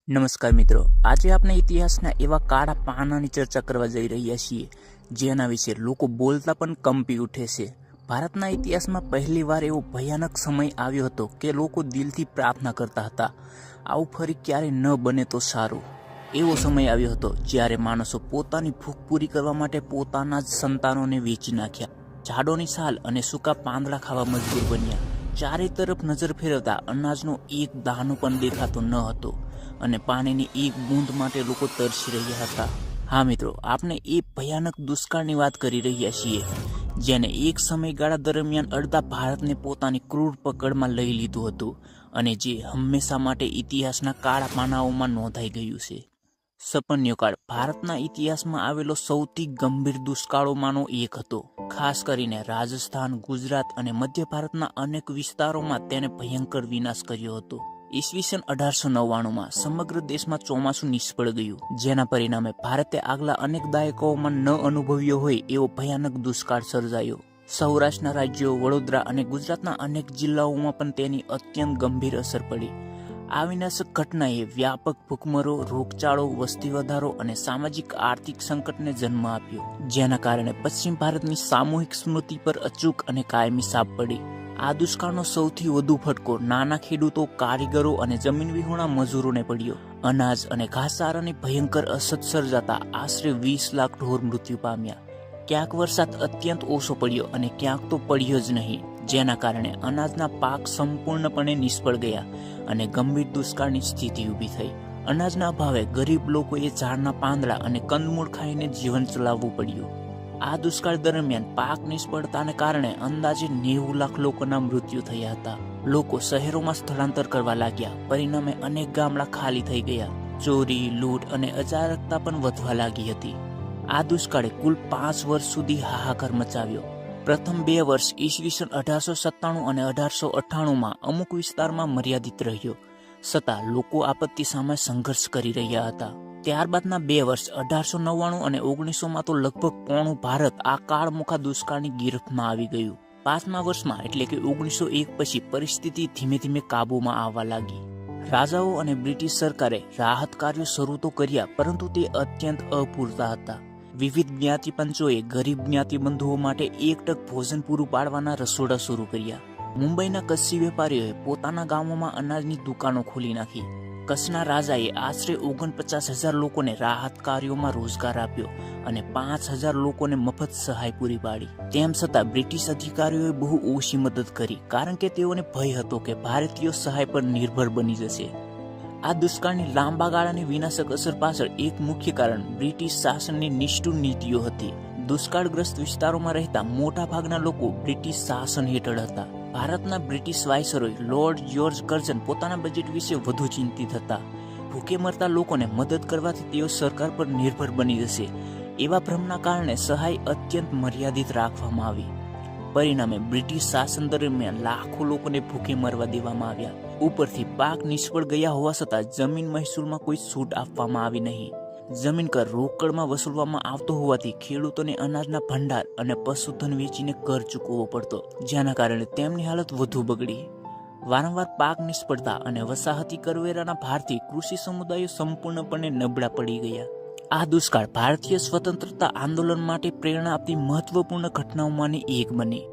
નમસ્કાર મિત્રો, આજે આપણે ઇતિહાસના એવા કાળા પાનાની ચર્ચા કરવા જઈ રહ્યા છીએ જેના વિશે લોકો બોલતા પણ કંપી ઉઠે છે. ભારતના ઇતિહાસમાં પહેલીવાર એવો ભયાનક સમય આવ્યો હતો કે લોકો દિલથી પ્રાર્થના કરતા હતા, આવું ફરી ક્યારે ન બને તો સારું. એવો સમય આવ્યો હતો જ્યારે માણસો પોતાની ભૂખ પૂરી કરવા માટે પોતાના જ સંતાનોને વેચી નાખ્યા, ઝાડોની છાલ અને સૂકા પાંદડા ખાવા મજબૂર બન્યા. ચારે તરફ નજર ફેરવતા અનાજનો એક દાણો પણ દેખાતો ન હતો અને પાણીની એક બૂંદ માટે લોકો તરસી રહ્યા હતા. હા મિત્રો, આપણે એ ભયાનક દુષ્કાળની વાત કરી રહ્યા છીએ જેને એક સમયગાળા દરમિયાન અડધા ભારતને પોતાની ક્રૂર પકડમાં લઈ લીધું હતું અને જે હંમેશા માટે ઇતિહાસના કાળા પાનાઓમાં નોંધાઈ ગયું છે. સપન્યો કાળ ભારતના ઇતિહાસમાં આવેલો સૌથી ગંભીર દુષ્કાળોમાંનો એક હતો. ખાસ કરીને રાજસ્થાન, ગુજરાત અને મધ્ય ભારતના અનેક વિસ્તારોમાં તેને ભયંકર વિનાશ કર્યો હતો. ઈસવીસન 1899માં સમગ્ર દેશમાં ચોમાસું નિષ્ફળ ગયું, જેના પરિણામે ભારતે આગલા અનેક દાયકાઓમાં ન અનુભવ્યો હોય એવો ભયાનક દુષ્કાળ સર્જાયો. સૌરાષ્ટ્રના રાજ્યો, વડોદરા અને ગુજરાતના અનેક જિલ્લાઓમાં પણ તેની અત્યંત ગંભીર અસર પડી. આ વિનાશક ઘટનાએ વ્યાપક ભૂખમરો, રોગચાળો, વસ્તી વધારો અને સામાજિક આર્થિક સંકટને જન્મ આપ્યો, જેના કારણે પશ્ચિમ ભારતની સામૂહિક સ્મૃતિ પર અચૂક અને કાયમી છાપ પડી. આ દુષ્કાળનો સૌથી વધુ ફટકો નાના ખેડૂતો, કારીગરો અને જમીન વિહોણા મજૂરોને પડ્યો. અનાજ અને ઘાસચારાની ભયંકર અછત સર્જાતા આશરે 20 લાખ ઢોર મૃત્યુ પામ્યા. ક્યાંક વરસાદ અત્યંત ઓછો પડ્યો અને ક્યાંક તો પડ્યો જ નહીં, જેના કારણે અનાજના પાક સંપૂર્ણપણે નિષ્ફળ ગયા અને ગંભીર દુષ્કાળની સ્થિતિ ઊભી થઈ. અનાજના અભાવે ગરીબ લોકોએ ઝાડના પાંદડા અને કંદમૂળ ખાઈને જીવન ચલાવવું પડ્યું. આ દુષ્કાળ દરમિયાન પાક નિષ્ફળતાને કારણે અંદાજે 90 લાખ લોકોના મૃત્યુ થયા હતા. લોકો શહેરોમાં સ્થળાંતર કરવા લાગ્યા, પરિણામે અનેક ગામડા ખાલી થઈ ગયા. ચોરી, લૂંટ અને અરાજકતા પણ વધવા લાગી હતી. આ દુષ્કાળે કુલ 5 વર્ષ સુધી હાહાકાર મચાવ્યો. પ્રથમ 2 વર્ષ ઈસવીસન 1897 અને 1898માં અમુક વિસ્તારમાં મર્યાદિત રહ્યો, છતાં લોકો આપત્તિ સામે સંઘર્ષ કરી રહ્યા હતા. ત્યારબાદના 2 વર્ષ 1899 અને 1900માં તો લગભગ પોણું ભારત આ કાળમુખા દુષ્કાળની ગિરફ્તમાં આવી ગયું. 5મા વર્ષમાં એટલે કે 1901 પછી પરિસ્થિતિ ધીમે ધીમે કાબૂમાં આવવા લાગી. રાજાઓ અને બ્રિટિશ સરકારે રાહત કાર્યો શરૂ તો કર્યા, પરંતુ તે અત્યંત અપૂરતા હતા. વિવિધ જ્ઞાતિ પંચોએ ગરીબ જ્ઞાતિ બંધુઓ માટે 1 ટક ભોજન પૂરું પાડવાના રસોડા શરૂ કર્યા. મુંબઈના કચ્છી વેપારીઓએ પોતાના ગામોમાં અનાજની દુકાનો ખોલી નાખી. કચ્છના રાજાએ આશરે 49,000 લોકોને રાહત કાર્યોમાં રોજગાર આપ્યો અને 5,000 લોકોને મફત સહાય પૂરી પાડી. તેમ છતાં બ્રિટિશ અધિકારીઓએ બહુ ઓછી મદદ કરી, કારણ કે તેઓને ભય હતો કે ભારતીયો સહાય પર નિર્ભર બની જશે. આ દુષ્કાળની લાંબા ગાળાની વિનાશક અસર પાછળ એક મુખ્ય કારણ બ્રિટિશ શાસનની નિષ્ઠુર નીતિઓ હતી. દુષ્કાળગ્રસ્ત વિસ્તારોમાં રહેતા મોટા ભાગના લોકો બ્રિટિશ શાસન હેઠળ હતા. ભારતના British viceroy lord George Curzon પોતાના બજેટ વિશે વધુ ચિંતિત હતા. ભૂખે મરતા લોકોને મદદ કરવાથી તેઓ સરકાર પર નિર્ભર બની જશે, એવા ભ્રમના કારણે સહાય અત્યંત મર્યાદિત રાખવામાં આવી. પરિણામે બ્રિટિશ શાસન દરમિયાન લાખો લોકોને ભૂખે મરવા દેવામાં આવ્યા. ઉપરથી પાક નિષ્ફળ ગયા હોવા છતાં જમીન મહેસૂલમાં કોઈ છૂટ આપવામાં આવી નહીં. જમીન કર રોકડમાં વસૂલવામાં આવતો હોવાથી ખેડૂતોને અનાજના ભંડાર અને પશુધન વેચીને કર ચૂકવવો પડતો, જેના કારણે તેમની હાલત વધુ બગડી. વારંવાર પાક નિષ્ફળતા અને વસાહતી કરવેરાના ભારથી કૃષિ સમુદાયો સંપૂર્ણપણે નબળા પડી ગયા. આ દુષ્કાળ ભારતીય સ્વતંત્રતા આંદોલન માટે પ્રેરણા આપતી મહત્વપૂર્ણ ઘટનાઓમાંની એક બની.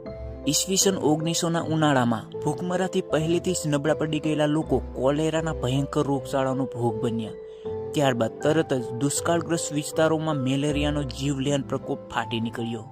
ઈસવીસન 1900ના ઉનાળામાં ભૂખમરાથી પહેલેથી જ નબળા પડી ગયેલા લોકો કોલેરાના ભયંકર રોગચાળાનો ભોગ બન્યા. ત્યારબાદ તરત જ દુષ્કાળગ્રસ્ત વિસ્તારોમાં મેલેરિયાનો જીવલેણ પ્રકોપ ફાટી નીકળ્યો.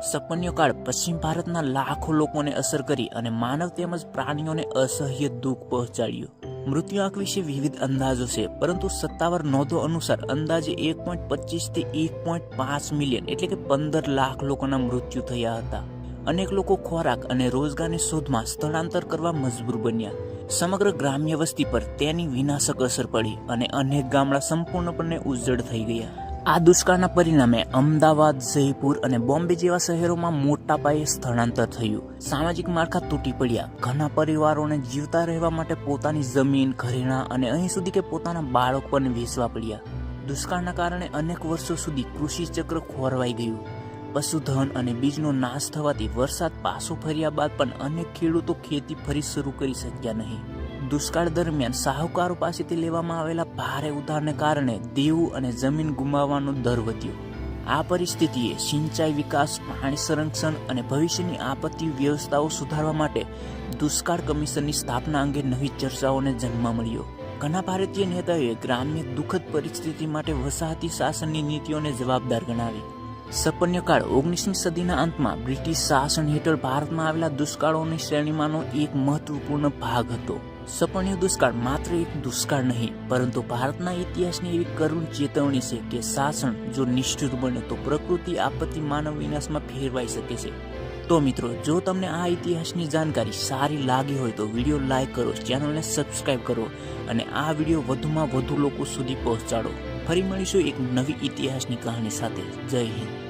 સપન્યો કાળ પશ્ચિમ ભારતના લાખો લોકોને અસર કરી અને માનવ તેમજ પ્રાણીઓને અસહ્ય દુઃખ પહોંચાડ્યું. મૃત્યુઆંક વિશે વિવિધ અંદાજો છે, પરંતુ સત્તાવાર નોંધો અનુસાર અંદાજે 1.25 થી 1.5 મિલિયન એટલે કે 15 લાખ લોકોના મૃત્યુ થયા હતા. અનેક લોકો ખોરાક અને રોજગારની શોધમાં સ્થળાંતર કરવા મજબૂર બન્યા. સમગ્ર ગ્રામ્ય વસ્તી પર તેની વિનાશક અસર પડી અને અનેક ગામડા સંપૂર્ણપણે ઉજ્જડ થઈ ગયા. આ દુષ્કાળના પરિણામે અમદાવાદ, જયપુર અને બોમ્બે જેવા શહેરોમાં મોટા પાયે સ્થળાંતર થયું. સામાજિક માળખા તૂટી પડ્યા. ઘણા પરિવારોને જીવતા રહેવા માટે પોતાની જમીન, ઘરેણાં અને અહીં સુધી કે પોતાના બાળકો પણ વેચવા પડ્યા. દુષ્કાળના કારણે અનેક વર્ષો સુધી કૃષિ ચક્ર ખોરવાઈ ગયું. પશુધન અને બીજનો નાશ થવાથી વરસાદ પાછો ફર્યા બાદ પણ અનેક ખેડૂતો ખેતી ફરી શરૂ કરી શક્યા નહીં. દુષ્કાળ દરમિયાન શાહુકારો પાસેથી લેવામાં આવેલા ભારે ઉધારને કારણે દેવું અને જમીન ગુમાવવાનો દર વધ્યો. આ પરિસ્થિતિએ સિંચાઈ વિકાસ, પાણી સંરક્ષણ અને ભવિષ્યની આપત્તિ વ્યવસ્થાઓ સુધારવા માટે દુષ્કાળ કમિશનની સ્થાપના અંગે નવી ચર્ચાઓને જન્મ મળ્યો. ઘણા ભારતીય નેતાઓએ ગ્રામ્ય દુઃખદ પરિસ્થિતિ માટે વસાહતી શાસનની નીતિઓને જવાબદાર ગણાવી. સપન્યકાળ 19મી સદીના અંતમાં બ્રિટિશ શાસન હેઠળ ભારતમાં આવેલા દુષ્કાળોની શ્રેણીમાંનો એક મહત્વપૂર્ણ ભાગ હતો. સપન્ય દુષ્કાળ માત્ર એક દુષ્કાળ નહીં, પરંતુ ભારતના ઇતિહાસની એવી કરુણ ચેતવણી છે કે શાસન જો નિષ્ઠુર બને તો પ્રકૃતિ આપત્તિ માનવ વિનાશમાં ફેરવાઈ શકે છે. તો મિત્રો, જો તમને આ ઇતિહાસની જાણકારી સારી લાગી હોય તો વિડીયો લાઈક કરો, ચેનલને સબસ્ક્રાઈબ કરો અને આ વિડીયો વધુમાં વધુ લોકો સુધી પહોંચાડો. ફરી મળીશું એક નવી ઇતિહાસની કહાની સાથે. જય હિન્દ.